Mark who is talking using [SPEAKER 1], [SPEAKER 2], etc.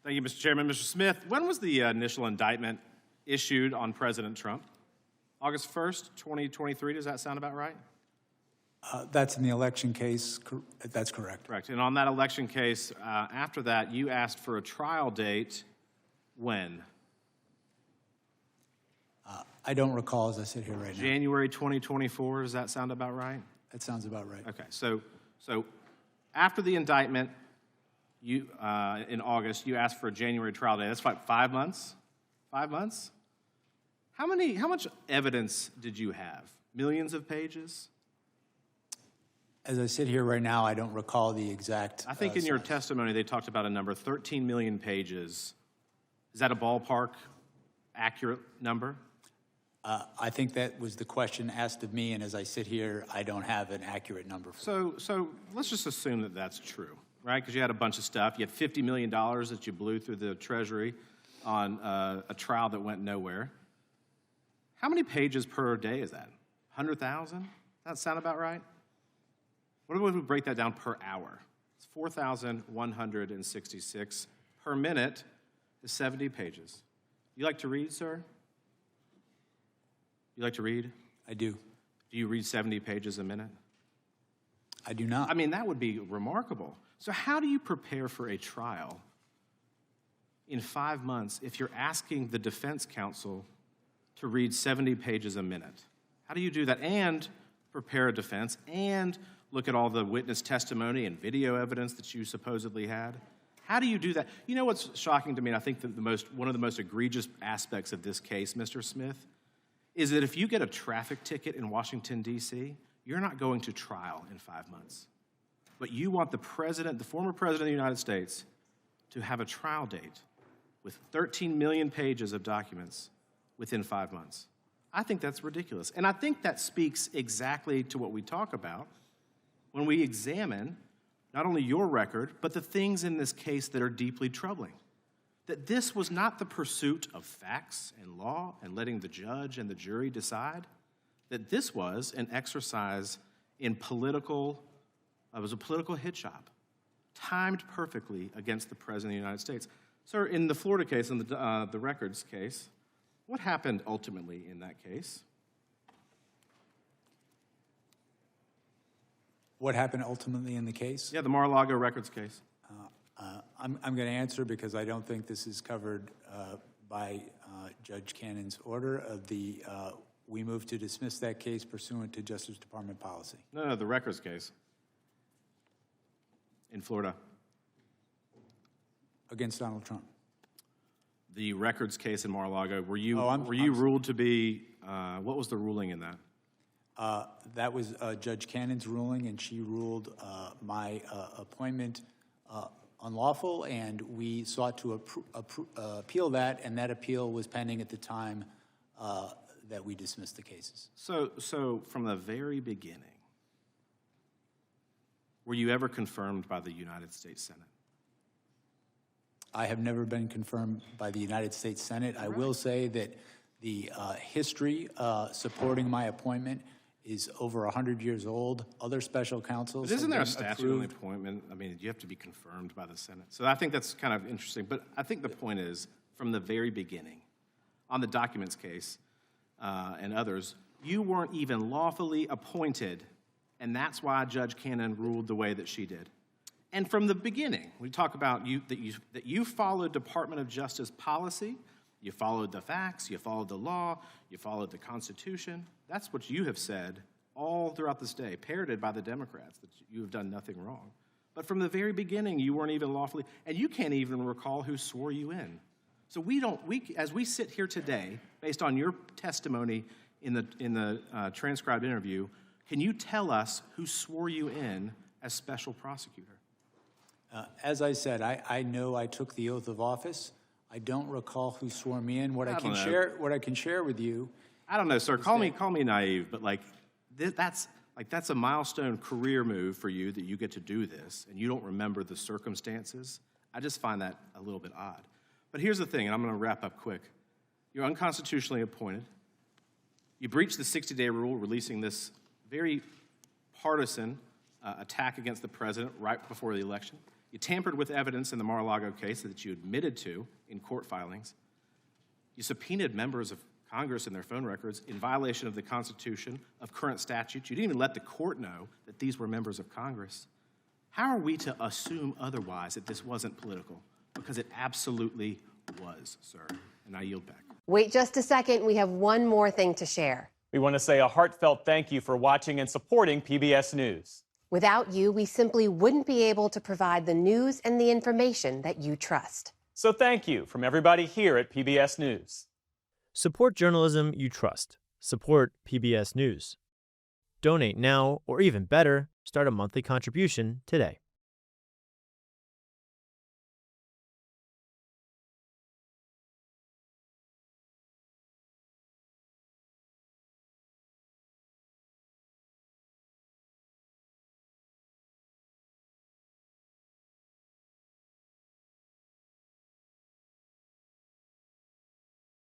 [SPEAKER 1] Thank you, Mr. Chairman. Mr. Smith, when was the initial indictment issued on President Trump? August 1st, 2023, does that sound about right?
[SPEAKER 2] That's in the election case. That's correct.
[SPEAKER 1] Correct. And on that election case, after that, you asked for a trial date when?
[SPEAKER 2] I don't recall as I sit here right now.
[SPEAKER 1] January 2024, does that sound about right?
[SPEAKER 2] That sounds about right.
[SPEAKER 1] Okay, so after the indictment, you in August, you asked for a January trial date. That's like 5 months? 5 months? How much evidence did you have? Millions of pages?
[SPEAKER 2] As I sit here right now, I don't recall the exact.
[SPEAKER 1] I think in your testimony they talked about a number, 13 million pages. Is that a ballpark accurate number?
[SPEAKER 2] I think that was the question asked of me, and as I sit here, I don't have an accurate number.
[SPEAKER 1] So let's just assume that that's true, right? Because you had a bunch of stuff. You had $50 million that you blew through the Treasury on a trial that went nowhere. How many pages per day is that? 100,000? Does that sound about right? What if we break that down per hour? It's 4,166 per minute is 70 pages. You like to read, sir? You like to read?
[SPEAKER 2] I do.
[SPEAKER 1] Do you read 70 pages a minute?
[SPEAKER 2] I do not.
[SPEAKER 1] I mean, that would be remarkable. So how do you prepare for a trial in 5 months if you're asking the defense counsel to read 70 pages a minute? How do you do that and prepare a defense and look at all the witness testimony and video evidence that you supposedly had? How do you do that? You know what's shocking to me, and I think that one of the most egregious aspects of this case, Mr. Smith, is that if you get a traffic ticket in Washington, D.C., you're not going to trial in 5 months. But you want the president, the former president of the United States, to have a trial date with 13 million pages of documents within 5 months. I think that's ridiculous. And I think that speaks exactly to what we talk about when we examine not only your record, but the things in this case that are deeply troubling. That this was not the pursuit of facts and law and letting the judge and the jury decide. That this was an exercise in it was a political hit shop, timed perfectly against the President of the United States. Sir, in the Florida case, in the records case, what happened ultimately in that case?
[SPEAKER 2] What happened ultimately in the case?
[SPEAKER 1] Yeah, the Mar-a-Lago records case.
[SPEAKER 2] I'm going to answer because I don't think this is covered by Judge Cannon's order. We moved to dismiss that case pursuant to Justice Department policy.
[SPEAKER 1] No, the records case in Florida.
[SPEAKER 2] Against Donald Trump.
[SPEAKER 1] The records case in Mar-a-Lago, were you ruled to be, what was the ruling in that?
[SPEAKER 2] That was Judge Cannon's ruling, and she ruled my appointment unlawful, and we sought to appeal that, and that appeal was pending at the time that we dismissed the cases.
[SPEAKER 1] So from the very beginning, were you ever confirmed by the United States Senate?
[SPEAKER 2] I have never been confirmed by the United States Senate. I will say that the history supporting my appointment is over 100 years old. Other special counsels.
[SPEAKER 1] But isn't there a statute on the appointment? I mean, you have to be confirmed by the Senate. So I think that's kind of interesting. But I think the point is, from the very beginning, on the documents case and others, you weren't even lawfully appointed, and that's why Judge Cannon ruled the way that she did. And from the beginning, we talk about that you followed Department of Justice policy, you followed the facts, you followed the law, you followed the Constitution. That's what you have said all throughout this day, parroted by the Democrats, that you have done nothing wrong. But from the very beginning, you weren't even lawfully, and you can't even recall who swore you in. So as we sit here today, based on your testimony in the transcribed interview, can you tell us who swore you in as special prosecutor?
[SPEAKER 2] As I said, I know I took the oath of office. I don't recall who swore me in. What I can share with you.
[SPEAKER 1] I don't know, sir. Call me naive, but that's a milestone career move for you that you get to do this, and you don't remember the circumstances. I just find that a little bit odd. But here's the thing, and I'm going to wrap up quick. You're unconstitutionally appointed. You breached the 60-day rule, releasing this very partisan attack against the president right before the election. You tampered with evidence in the Mar-a-Lago case that you admitted to in court filings. You subpoenaed members of Congress and their phone records in violation of the Constitution, of current statutes. You didn't even let the court know that these were members of Congress. How are we to assume otherwise that this wasn't political? Because it absolutely was, sir. And I yield back.
[SPEAKER 3] Wait just a second. We have one more thing to share.
[SPEAKER 4] We want to say a heartfelt thank you for watching and supporting PBS News.
[SPEAKER 3] Without you, we simply wouldn't be able to provide the news and the information that you trust.
[SPEAKER 4] So thank you from everybody here at PBS News.
[SPEAKER 5] Support journalism you trust. Support PBS News. Donate now, or even better, start a monthly contribution today.